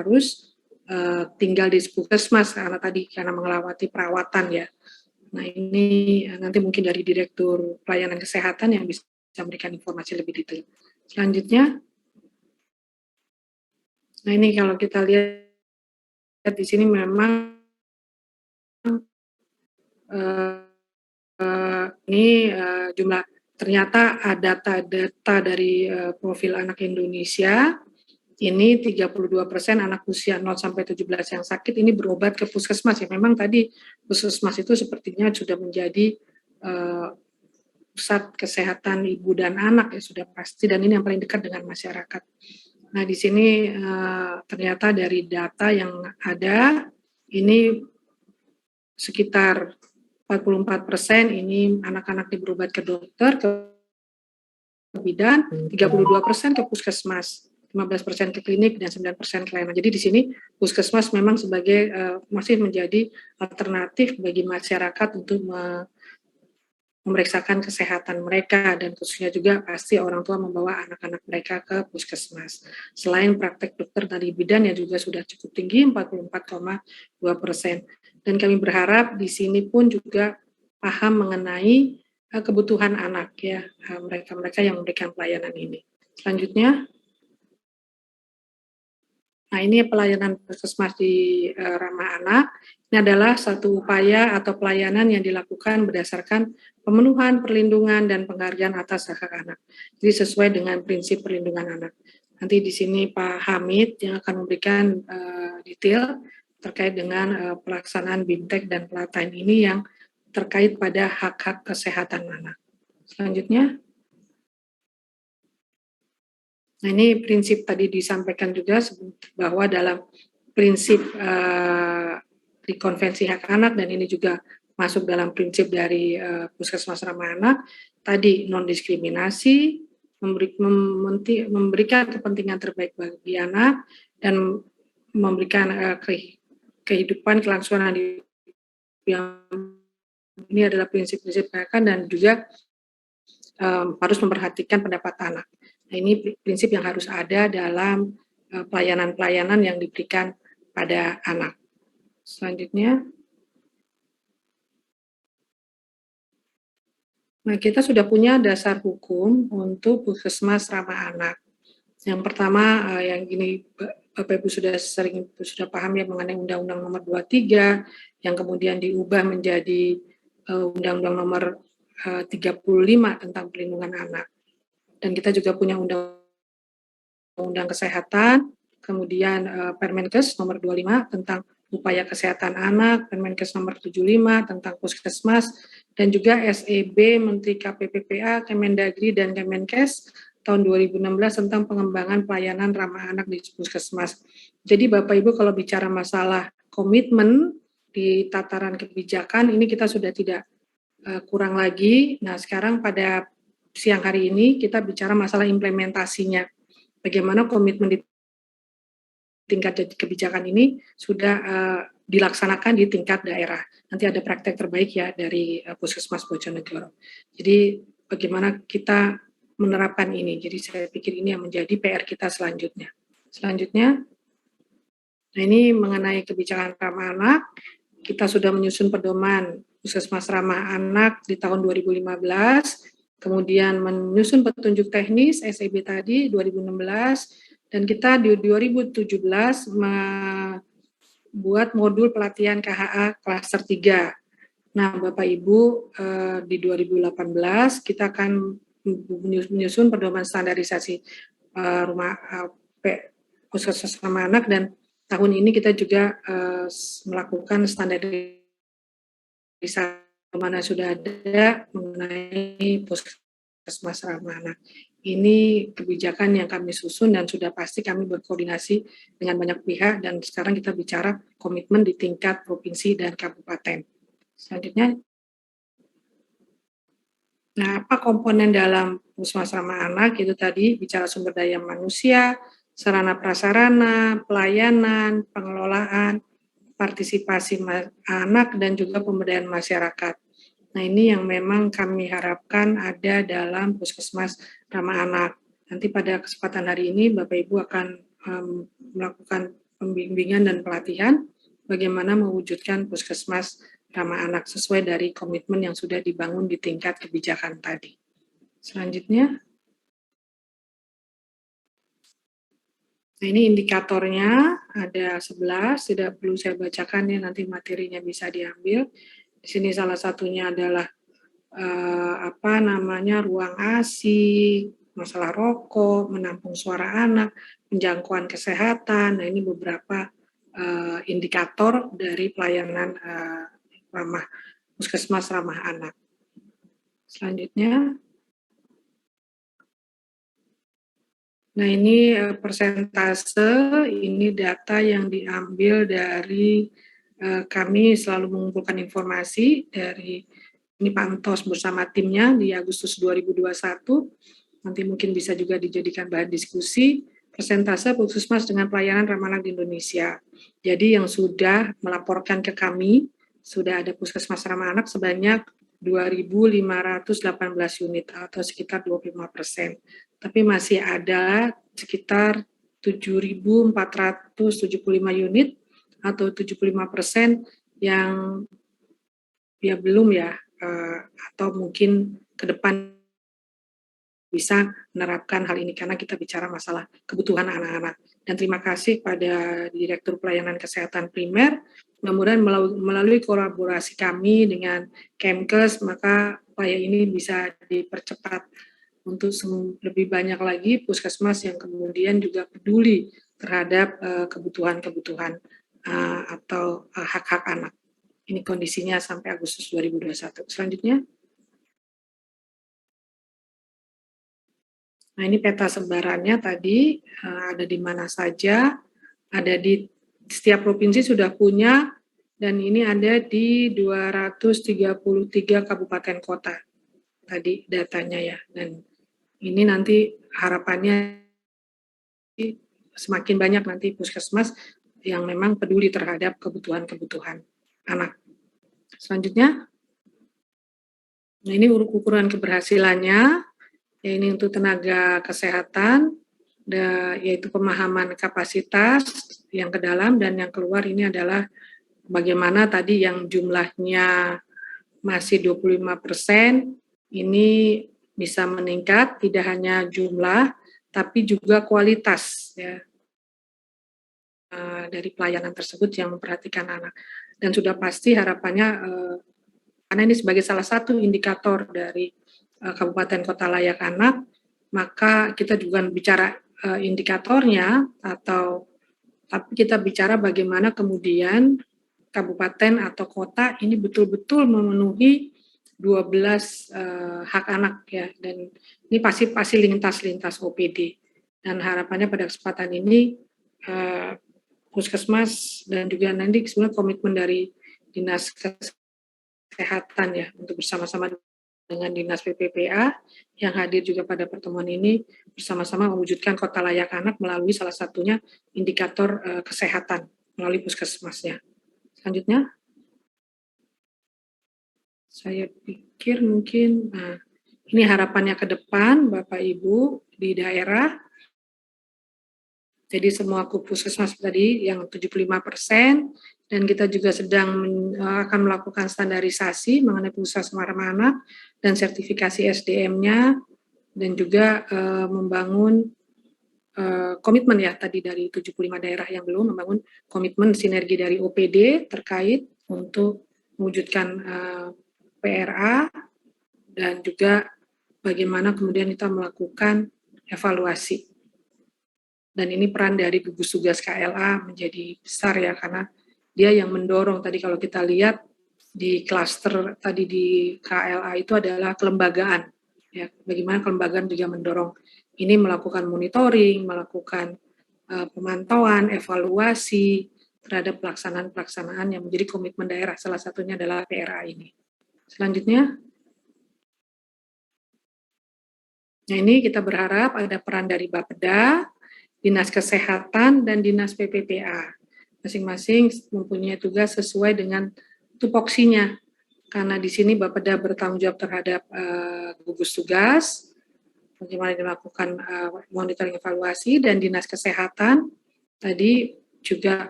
harus tinggal di puskesmas karena melewati perawatan ya. Nah ini nanti mungkin dari Direktur Pelayanan Kesehatan yang bisa memberikan informasi lebih detail. Selanjutnya, nah ini kalau kita lihat di sini memang jumlah ternyata data dari profil anak Indonesia ini 32% anak usia 0 sampai 17 yang sakit ini berobat ke puskesmas ya. Memang tadi puskesmas itu sepertinya sudah menjadi pusat kesehatan ibu dan anak ya sudah pasti, dan ini yang paling dekat dengan masyarakat. Nah di sini ternyata dari data yang ada ini sekitar 44% ini anak-anak berobat ke dokter, ke bidan, 32% ke puskesmas, 15% ke klinik, dan 9% ke layanan. Jadi di sini puskesmas memang sebagai masih menjadi alternatif bagi masyarakat untuk memeriksakan kesehatan mereka, dan khususnya juga pasti orang tua membawa anak-anak mereka ke puskesmas. Selain praktek dokter dari bidan yang juga sudah cukup tinggi 44,2%. Dan kami berharap di sini pun juga paham mengenai kebutuhan anak ya, mereka-mereka yang memberikan pelayanan ini. Selanjutnya, nah ini pelayanan puskesmas di ramah anak. Ini adalah satu upaya atau pelayanan yang dilakukan berdasarkan pemenuhan, perlindungan, dan penghargaan atas hak anak. Jadi sesuai dengan prinsip perlindungan anak. Nanti di sini Pak Hamid yang akan memberikan detail terkait dengan pelaksanaan BIMTEK dan pelatihan ini yang terkait pada hak-hak kesehatan anak. Selanjutnya, nah ini prinsip tadi disampaikan juga bahwa dalam prinsip di Konvensi Hak Anak, dan ini juga masuk dalam prinsip dari Puskesmas Ramah Anak, tadi non-diskriminasi, memberikan kepentingan terbaik bagi anak, dan memberikan kehidupan kelangsungan yang ini adalah prinsip-prinsip gerakan, dan juga harus memperhatikan pendapat anak. Nah ini prinsip yang harus ada dalam pelayanan-pelayanan yang diberikan pada anak. Selanjutnya, nah kita sudah punya dasar hukum untuk puskesmas ramah anak. Yang pertama yang ini Bapak Ibu sudah paham ya mengenai Undang-Undang Nomor 23 yang kemudian diubah menjadi Undang-Undang Nomor 35 tentang perlindungan anak. Dan kita juga punya Undang-Undang Kesehatan, kemudian Permenkes Nomor 25 tentang upaya kesehatan anak, Permenkes Nomor 75 tentang puskesmas, dan juga SEB Menteri KPPPA, Kemendagri, dan Kemenkes tahun 2016 tentang pengembangan pelayanan ramah anak di puskesmas. Jadi Bapak Ibu kalau bicara masalah komitmen di tataran kebijakan ini kita sudah tidak kurang lagi. Nah sekarang pada siang hari ini kita bicara masalah implementasinya. Bagaimana komitmen di tingkat kebijakan ini sudah dilaksanakan di tingkat daerah. Nanti ada praktek terbaik ya dari Puskesmas Bojonegoro. Jadi bagaimana kita menerapkan ini. Jadi saya pikir ini yang menjadi PR kita selanjutnya. Selanjutnya, nah ini mengenai kebijakan ramah anak, kita sudah menyusun pedoman Puskesmas Ramah Anak di tahun 2015, kemudian menyusun petunjuk teknis SEB tadi 2016, dan kita di 2017 membuat modul pelatihan KHA klaster 3. Nah, Bapak Ibu, di 2018 kita akan menyusun pedoman standarisasi puskesmas ramah anak, dan tahun ini kita juga melakukan standarisasi mana sudah ada mengenai puskesmas ramah anak. Ini kebijakan yang kami susun dan sudah pasti kami berkoordinasi dengan banyak pihak, dan sekarang kita bicara komitmen di tingkat provinsi dan kabupaten. Selanjutnya, nah apa komponen dalam puskesmas ramah anak itu tadi bicara sumber daya manusia, sarana prasarana, pelayanan, pengelolaan, partisipasi anak, dan juga pemberdayaan masyarakat. Nah ini yang memang kami harapkan ada dalam puskesmas ramah anak. Nanti pada kesempatan hari ini Bapak Ibu akan melakukan pembimbingan dan pelatihan bagaimana mewujudkan puskesmas ramah anak sesuai dari komitmen yang sudah dibangun di tingkat kebijakan tadi. Selanjutnya, nah ini indikatornya ada 11, tidak perlu saya bacakan ya, nanti materinya bisa diambil. Di sini salah satunya adalah ruang ASI, masalah rokok, menampung suara anak, penjangkauan kesehatan. Nah, ini beberapa indikator dari pelayanan puskesmas ramah anak. Selanjutnya, nah ini persentase, ini data yang diambil dari kami selalu mengumpulkan informasi dari ini Pak Entos bersama timnya di Agustus 2021. Nanti mungkin bisa juga dijadikan bahan diskusi. Persentase puskesmas dengan pelayanan ramah anak di Indonesia. Jadi yang sudah melaporkan ke kami, sudah ada puskesmas ramah anak sebanyak 2.518 unit atau sekitar 25%. Tapi masih ada sekitar 7.475 unit atau 75% yang ya belum ya, atau mungkin ke depan bisa menerapkan hal ini karena kita bicara masalah kebutuhan anak-anak. Dan terima kasih pada Direktur Pelayanan Kesehatan Primer, mudah-mudahan melalui kolaborasi kami dengan Kemkes, maka upaya ini bisa dipercepat untuk lebih banyak lagi puskesmas yang kemudian juga peduli terhadap kebutuhan-kebutuhan atau hak-hak anak. Ini kondisinya sampai Agustus 2021. Selanjutnya. Nah, ini peta sebarannya tadi ada di mana saja, ada di setiap provinsi sudah punya, dan ini ada di 233 kabupaten kota tadi datanya ya. Dan ini nanti harapannya semakin banyak nanti puskesmas yang memang peduli terhadap kebutuhan-kebutuhan anak. Selanjutnya, nah ini ukuran keberhasilannya. Ya, ini untuk tenaga kesehatan, yaitu pemahaman kapasitas yang ke dalam dan yang keluar ini adalah bagaimana tadi yang jumlahnya masih 25%, ini bisa meningkat, tidak hanya jumlah, tapi juga kualitas ya, dari pelayanan tersebut yang memperhatikan anak. Dan sudah pasti harapannya, karena ini sebagai salah satu indikator dari kabupaten kota layak anak, maka kita juga bicara indikatornya tapi kita bicara bagaimana kemudian kabupaten atau kota ini betul-betul memenuhi 12 hak anak ya, dan ini pasti lintas OPD, dan harapannya pada kesempatan ini puskesmas dan juga nanti sebenarnya komitmen dari Dinas Kesehatan ya untuk bersama-sama dengan Dinas PPPA yang hadir juga pada pertemuan ini bersama-sama mewujudkan kota layak anak melalui salah satunya indikator kesehatan melalui puskesmasnya. Selanjutnya, saya pikir mungkin ini harapannya ke depan Bapak Ibu di daerah. Jadi semua puskesmas tadi yang 75%, dan kita juga sedang akan melakukan standarisasi mengenai puskesmas ramah anak dan sertifikasi SDM-nya, dan juga membangun komitmen ya tadi dari 75 daerah yang belum membangun komitmen sinergi dari OPD terkait untuk mewujudkan PRA, dan juga bagaimana kemudian kita melakukan evaluasi. Dan ini peran dari gugus tugas KLA menjadi besar ya, karena dia yang mendorong tadi kalau kita lihat di klaster tadi di KLA itu adalah kelembagaan. Ya, bagaimana kelembagaan juga mendorong ini melakukan monitoring, melakukan pemantauan, evaluasi terhadap pelaksanaan yang menjadi komitmen daerah. Salah satunya adalah PRA ini. Selanjutnya, nah ini kita berharap ada peran dari Bapeda, Dinas Kesehatan, dan Dinas PPPA. Masing-masing mempunyai tugas sesuai dengan tupoksinya. Karena di sini Bapeda bertanggung jawab terhadap gugus tugas, bagaimana dilakukan monitoring evaluasi, dan Dinas Kesehatan tadi juga